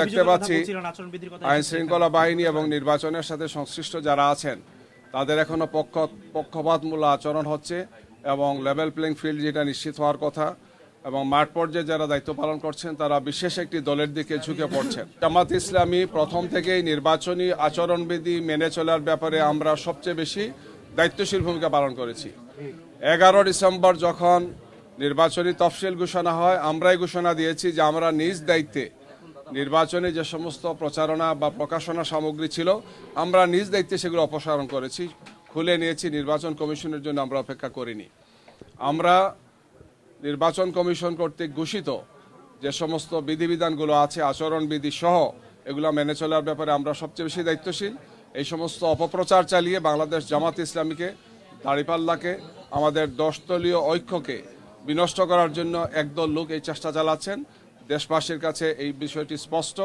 দেখতে পাচ্ছি আইন শৃঙ্খলা বাহিনী এবং নির্বাচনের সাথে সংশ্লিষ্ট যারা আছেন তাদের এখনো পক্ষপাতমূলক আচরণ হচ্ছে এবং লেভেল প্লেইং ফিল্ড যেটা নিশ্চিত হওয়ার কথা এবং মাঠ পর্যায়ে যারা দায়িত্ব পালন করছেন তারা বিশেষ একটি দলের দিকে ঝুঁকে পড়ছেন। জামাত ইসলামী প্রথম থেকেই নির্বাচনী আচরণবিধি মেনে চলার ব্যাপারে আমরা সবচেয়ে বেশি দায়িত্বশীল ভূমিকা পালন করেছি। 11 ডিসেম্বর যখন নির্বাচনী তফসিল ঘোষণা হয় আমরাই ঘোষণা দিয়েছি যে আমরা নিজ দায়িত্বে নির্বাচনে যে সমস্ত প্রচারণা বা প্রকাশনা সামগ্রী ছিল আমরা নিজ দায়িত্বে সেগুলো অপসারণ করেছি, খুলে নিয়েছি। নির্বাচন কমিশনের জন্য আমরা অপেক্ষা করিনি। আমরা নির্বাচন কমিশন কর্তৃক ঘোষিত যে সমস্ত বিধিবিধানগুলো আছে আচরণবিধি সহ এগুলো মেনে চলার ব্যাপারে আমরা সবচেয়ে বেশি দায়িত্বশীল। এই সমস্ত অপপ্রচার চালিয়ে বাংলাদেশ জামাত ইসলামীকে, দাঁড়িপাল্লাকে, আমাদের 10 দলীয় ঐক্যকে বিনষ্ট করার জন্য একদল লোক এই চেষ্টা চালাচ্ছেন। দেশবাসীর কাছে এই বিষয়টি স্পষ্ট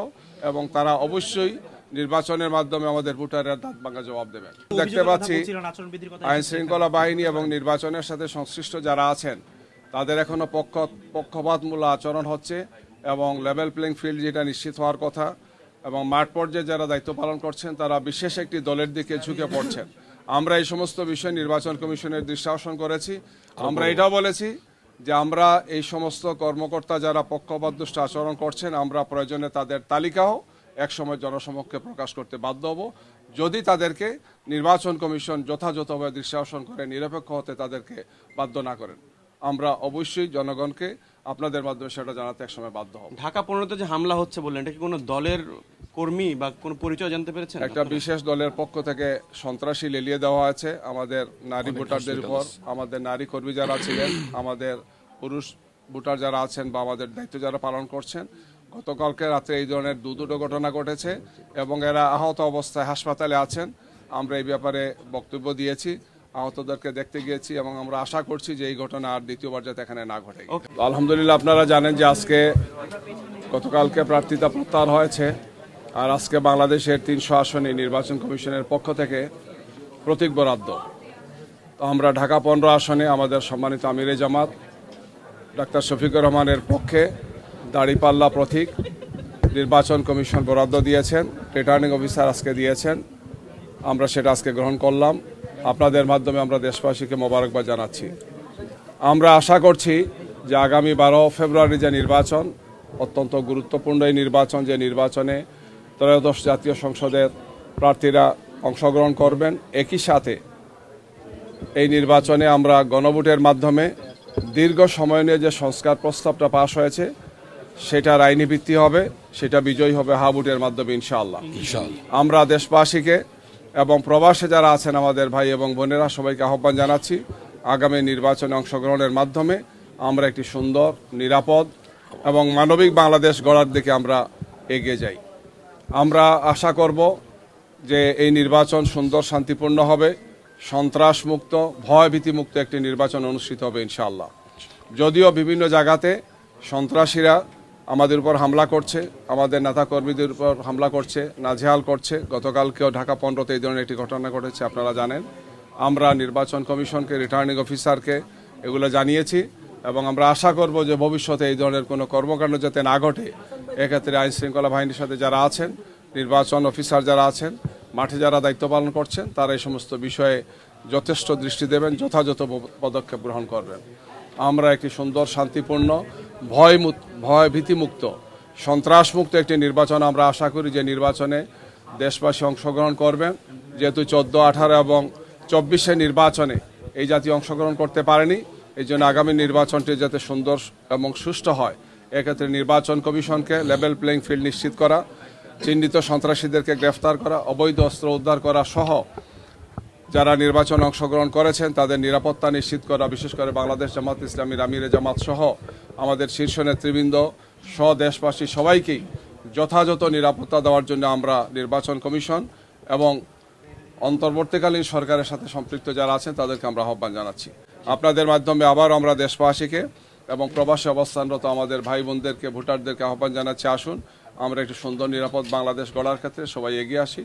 এবং তারা অবশ্যই নির্বাচনের মাধ্যমে আমাদের ভোটারের দাঁত ভাঙা জবাব দেবেন। দেখতে পাচ্ছি আইন শৃঙ্খলা বাহিনী এবং নির্বাচনের সাথে সংশ্লিষ্ট যারা আছেন তাদের এখনো পক্ষপাতমূলক আচরণ হচ্ছে এবং লেভেল প্লেইং ফিল্ড যেটা নিশ্চিত হওয়ার কথা এবং মাঠ পর্যায়ে যারা দায়িত্ব পালন করছেন তারা বিশেষ একটি দলের দিকে ঝুঁকে পড়ছেন। আমরা এই সমস্ত বিষয় নির্বাচন কমিশনের দৃষ্টি আকর্ষণ করেছি। আমরা এটাও বলেছি যে আমরা এই সমস্ত কর্মকর্তা যারা পক্ষপাতদুষ্ট আচরণ করছেন আমরা প্রয়োজনে তাদের তালিকাও একসময় জনসমক্ষে প্রকাশ করতে বাধ্য হব যদি তাদেরকে নির্বাচন কমিশন যথাযথভাবে দৃষ্টি আকর্ষণ করে নিরপেক্ষ হতে তাদেরকে বাধ্য না করেন। আমরা অবশ্যই জনগণকে আপনাদের মাধ্যমে সেটা জানাতে একসময় বাধ্য হব। ঢাকা 15-তে যে হামলা হচ্ছে বললেন, এটা কি কোনো দলের কর্মী বা কোনো পরিচয় জানতে পেরেছেন? একটা বিশেষ দলের পক্ষ থেকে সন্ত্রাসী লেলিয়ে দেওয়া আছে আমাদের নারী ভোটারদের উপর। আমাদের নারী কর্মী যারা ছিলেন, আমাদের পুরুষ ভোটার যারা আছেন বা আমাদের দায়িত্ব যারা পালন করছেন, গতকালকে রাতে এই ধরনের দুটো ঘটনা ঘটেছে এবং এরা আহত অবস্থায় হাসপাতালে আছেন। আমরা এই ব্যাপারে বক্তব্য দিয়েছি, আহতদেরকে দেখতে গিয়েছি এবং আমরা আশা করছি যে এই ঘটনা আর দ্বিতীয়বার যাতে এখানে না ঘটে। আলহামদুলিল্লাহ, আপনারা জানেন যে আজকে গতকালকে প্রার্থিতা প্রত্যাহার হয়েছে আর আজকে বাংলাদেশের 300 আসনে নির্বাচন কমিশনের পক্ষ থেকে প্রতীক বরাদ্দ। তো আমরা ঢাকা 15 আসনে আমাদের সম্মানিত আমিরে জামাত ডাক্তার শফিকুর রহমানের পক্ষে দাঁড়িপাল্লা প্রতীক নির্বাচন কমিশন বরাদ্দ দিয়েছেন, রিটার্নিং অফিসার আজকে দিয়েছেন। আমরা সেটা আজকে গ্রহণ করলাম। আপনাদের মাধ্যমে আমরা দেশবাসীকে মোবারকবাদ জানাচ্ছি। আমরা আশা করছি যে আগামী 12 ফেব্রুয়ারি যে নির্বাচন, অত্যন্ত গুরুত্বপূর্ণ এই নির্বাচন, যে নির্বাচনে ত্রয়োদশ জাতীয় সংসদের প্রার্থীরা অংশগ্রহণ করবেন, একই সাথে এই নির্বাচনে আমরা গণভোটের মাধ্যমে দীর্ঘ সময় নিয়ে যে সংস্কার প্রস্তাবটা পাশ হয়েছে সেটার আইনি ভিত্তি হবে, সেটা বিজয়ী হবে হা ভোটের মাধ্যমে ইনশাআল্লাহ। আমরা দেশবাসীকে এবং প্রবাসে যারা আছেন আমাদের ভাই এবং বোনেরা সবাইকে আহ্বান জানাচ্ছি আগামী নির্বাচনে অংশগ্রহণের মাধ্যমে আমরা একটি সুন্দর, নিরাপদ এবং মানবিক বাংলাদেশ গড়ার দিকে আমরা এগিয়ে যাই। আমরা আশা করব যে এই নির্বাচন সুন্দর, শান্তিপূর্ণ হবে, সন্ত্রাসমুক্ত, ভয়ভীতিমুক্ত একটি নির্বাচন অনুষ্ঠিত হবে ইনশাআল্লাহ। যদিও বিভিন্ন জায়গাতে সন্ত্রাসীরা আমাদের উপর হামলা করছে, আমাদের নেতাকর্মীদের উপর হামলা করছে, নাজেহাল করছে। গতকালকেও ঢাকা 15-তে এই ধরনের একটি ঘটনা ঘটেছে, আপনারা জানেন। আমরা নির্বাচন কমিশনকে, রিটার্নিং অফিসারকে এগুলো জানিয়েছি এবং আমরা আশা করব যে ভবিষ্যতে এই ধরনের কোনো কর্মকাণ্ড যাতে না ঘটে। এক্ষেত্রে আইন শৃঙ্খলা বাহিনীর সাথে যারা আছেন, নির্বাচন অফিসার যারা আছেন, মাঠে যারা দায়িত্ব পালন করছেন, তারা এই সমস্ত বিষয়ে যথেষ্ট দৃষ্টি দেবেন, যথাযথ পদক্ষেপ গ্রহণ করবেন। আমরা একটি সুন্দর, শান্তিপূর্ণ, ভয়ভীতিমুক্ত, সন্ত্রাসমুক্ত একটি নির্বাচন আমরা আশা করি, যে নির্বাচনে দেশবাসী অংশগ্রহণ করবেন। যেহেতু 14, 18 এবং 24-এ নির্বাচনে এই জাতীয় অংশগ্রহণ করতে পারেনি, এই জন্য আগামী নির্বাচনটি যাতে সুন্দর এবং সুষ্ঠু হয়, এক্ষেত্রে নির্বাচন কমিশনকে লেভেল প্লেইং ফিল্ড নিশ্চিত করা, চিহ্নিত সন্ত্রাসীদেরকে গ্রেফতার করা, অবৈধ অস্ত্র উদ্ধার করা সহ যারা নির্বাচনে অংশগ্রহণ করেছেন তাদের নিরাপত্তা নিশ্চিত করা, বিশেষ করে বাংলাদেশ জামাত ইসলামীর আমিরে জামাত সহ আমাদের শীর্ষ নেতৃবৃন্দ সহ দেশবাসী সবাইকেই যথাযথ নিরাপত্তা দেওয়ার জন্য আমরা নির্বাচন কমিশন এবং অন্তর্বর্তীকালীন সরকারের সাথে সম্পৃক্ত যারা আছেন তাদেরকে আমরা আহ্বান জানাচ্ছি। আপনাদের মাধ্যমে আবার আমরা দেশবাসীকে এবং প্রবাসী অবস্থানরত আমাদের ভাই বোনদেরকে, ভোটারদেরকে আহ্বান জানাচ্ছি, আসুন আমরা একটি সুন্দর, নিরাপদ বাংলাদেশ গড়ার ক্ষেত্রে সবাই এগিয়ে আসি।